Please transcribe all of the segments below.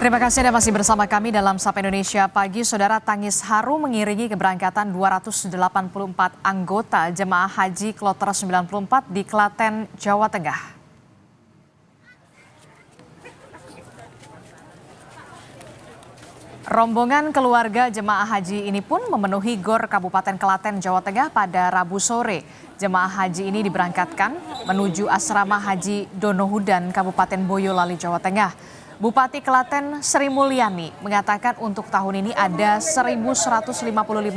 Terima kasih Anda masih bersama kami dalam Sapa Indonesia Pagi. Saudara, tangis haru mengiringi keberangkatan 284 anggota jemaah haji Kloter 94 di Klaten, Jawa Tengah. Rombongan keluarga jemaah haji ini pun memenuhi GOR Kabupaten Klaten, Jawa Tengah pada Rabu sore. Jemaah haji ini diberangkatkan menuju asrama haji Donohudan, Kabupaten Boyolali, Jawa Tengah. Bupati Klaten Sri Mulyani mengatakan untuk tahun ini ada 1.155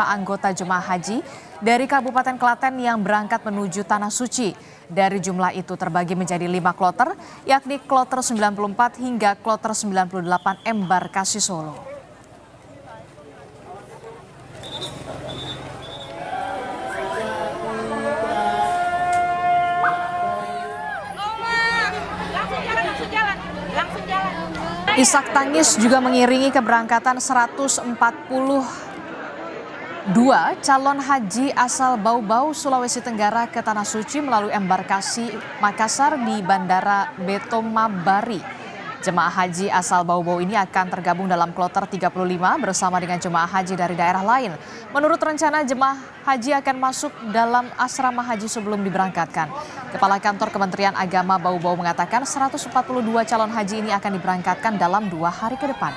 anggota jemaah haji dari Kabupaten Klaten yang berangkat menuju Tanah Suci. Dari jumlah itu terbagi menjadi 5 kloter, yakni Kloter 94 hingga Kloter 98 Embarkasi Solo. Isak tangis juga mengiringi keberangkatan 142 calon haji asal Bau-Bau, Sulawesi Tenggara ke Tanah Suci melalui embarkasi Makassar di Bandara Betomabari. Jemaah haji asal Bau-Bau ini akan tergabung dalam kloter 35 bersama dengan jemaah haji dari daerah lain. Menurut rencana, jemaah haji akan masuk dalam asrama haji sebelum diberangkatkan. Kepala Kantor Kementerian Agama Bau-Bau mengatakan 142 calon haji ini akan diberangkatkan dalam 2 hari ke depan.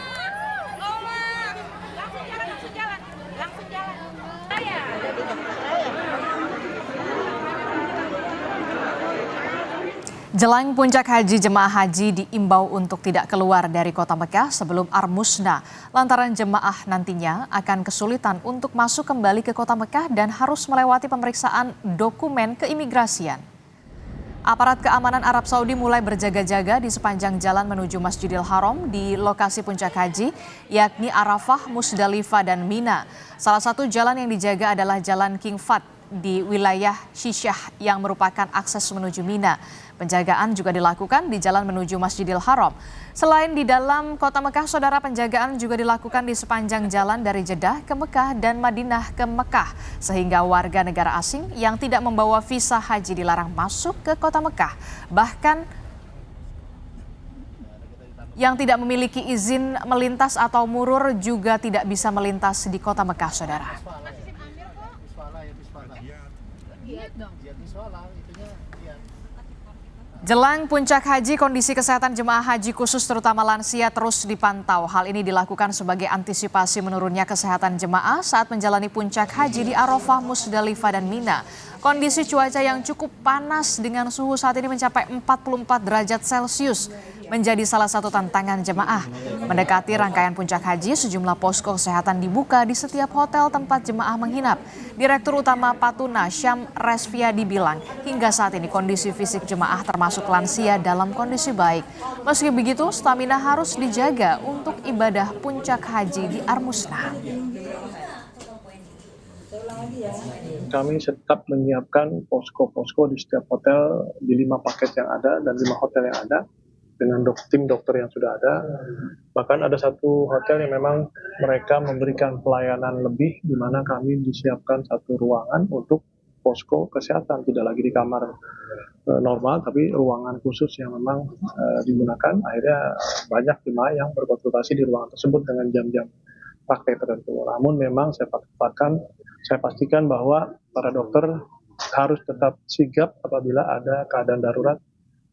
Jelang puncak haji, jemaah haji diimbau untuk tidak keluar dari kota Mekah sebelum Armusna. Lantaran jemaah nantinya akan kesulitan untuk masuk kembali ke kota Mekah dan harus melewati pemeriksaan dokumen keimigrasian. Aparat keamanan Arab Saudi mulai berjaga-jaga di sepanjang jalan menuju Masjidil Haram di lokasi puncak haji, yakni Arafah, Musdalifah, dan Mina. Salah satu jalan yang dijaga adalah Jalan King Fahd di wilayah Syisyah yang merupakan akses menuju Mina. Penjagaan juga dilakukan di jalan menuju Masjidil Haram. Selain di dalam kota Mekah, saudara, penjagaan juga dilakukan di sepanjang jalan dari Jeddah ke Mekah dan Madinah ke Mekah, sehingga warga negara asing yang tidak membawa visa haji dilarang masuk ke kota Mekah. Bahkan yang tidak memiliki izin melintas atau murur juga tidak bisa melintas di kota Mekah, saudara. Jelang puncak haji, kondisi kesehatan jemaah haji khusus terutama lansia terus dipantau. Hal ini dilakukan sebagai antisipasi menurunnya kesehatan jemaah saat menjalani puncak haji di Arafah, Musdalifah, dan Mina. Kondisi cuaca yang cukup panas dengan suhu saat ini mencapai 44 derajat Celcius menjadi salah satu tantangan jemaah. Mendekati rangkaian puncak haji, sejumlah posko kesehatan dibuka di setiap hotel tempat jemaah menginap. Direktur Utama Patuna Syam Resviadi bilang, hingga saat ini kondisi fisik jemaah termasuk lansia dalam kondisi baik. Meski begitu, stamina harus dijaga untuk ibadah puncak haji di Armusna. Kami tetap menyiapkan posko-posko di setiap hotel di 5 paket yang ada dan 5 hotel yang ada dengan tim dokter yang sudah ada. Bahkan ada satu hotel yang memang mereka memberikan pelayanan lebih, di mana kami disiapkan satu ruangan untuk posko kesehatan, tidak lagi di kamar normal, tapi ruangan khusus yang memang digunakan. Akhirnya banyak jemaah yang berkonsultasi di ruangan tersebut dengan jam-jam praktek tertentu. Namun memang saya pastikan bahwa para dokter harus tetap sigap apabila ada keadaan darurat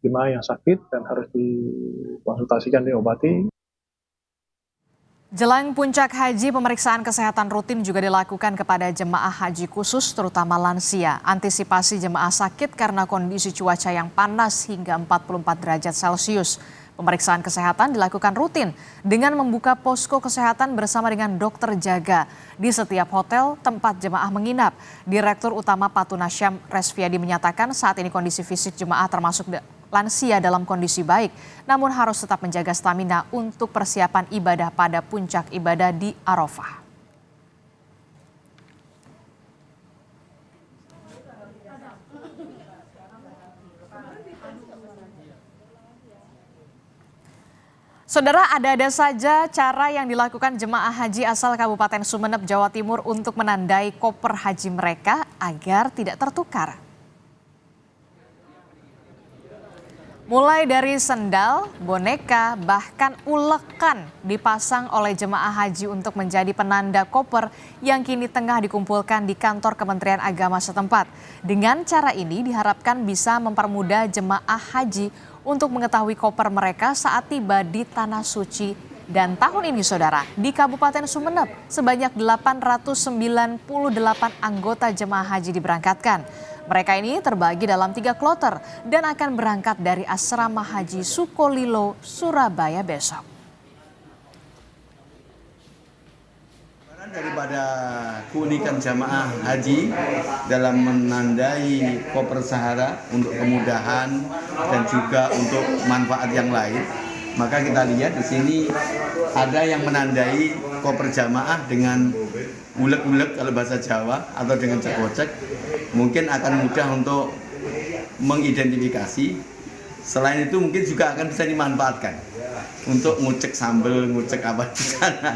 jemaah yang sakit dan harus dikonsultasikan, diobati. Jelang puncak haji, pemeriksaan kesehatan rutin juga dilakukan kepada jemaah haji khusus terutama lansia. Antisipasi jemaah sakit karena kondisi cuaca yang panas hingga 44 derajat Celcius. Pemeriksaan kesehatan dilakukan rutin dengan membuka posko kesehatan bersama dengan dokter jaga di setiap hotel tempat jemaah menginap. Direktur Utama Patuna Syam Resviadi menyatakan saat ini kondisi fisik jemaah termasuk lansia dalam kondisi baik, namun harus tetap menjaga stamina untuk persiapan ibadah pada puncak ibadah di Arafah. Saudara, ada-ada saja cara yang dilakukan jemaah haji asal Kabupaten Sumeneb, Jawa Timur untuk menandai koper haji mereka agar tidak tertukar. Mulai dari sendal, boneka, bahkan ulekan dipasang oleh jemaah haji untuk menjadi penanda koper yang kini tengah dikumpulkan di kantor Kementerian Agama setempat. Dengan cara ini diharapkan bisa mempermudah jemaah haji untuk mengetahui koper mereka saat tiba di Tanah Suci. Dan tahun ini saudara, di Kabupaten Sumeneb sebanyak 898 anggota jemaah haji diberangkatkan. Mereka ini terbagi dalam 3 kloter dan akan berangkat dari Asrama Haji Sukolilo, Surabaya besok. Daripada keunikan jamaah haji dalam menandai koper sahara untuk kemudahan dan juga untuk manfaat yang lain, maka kita lihat di sini ada yang menandai koper jamaah dengan ulek-ulek kalau bahasa Jawa atau dengan cek-cek, mungkin akan mudah untuk mengidentifikasi. Selain itu mungkin juga akan bisa dimanfaatkan untuk ngucek sambal, ngucek apa di sana.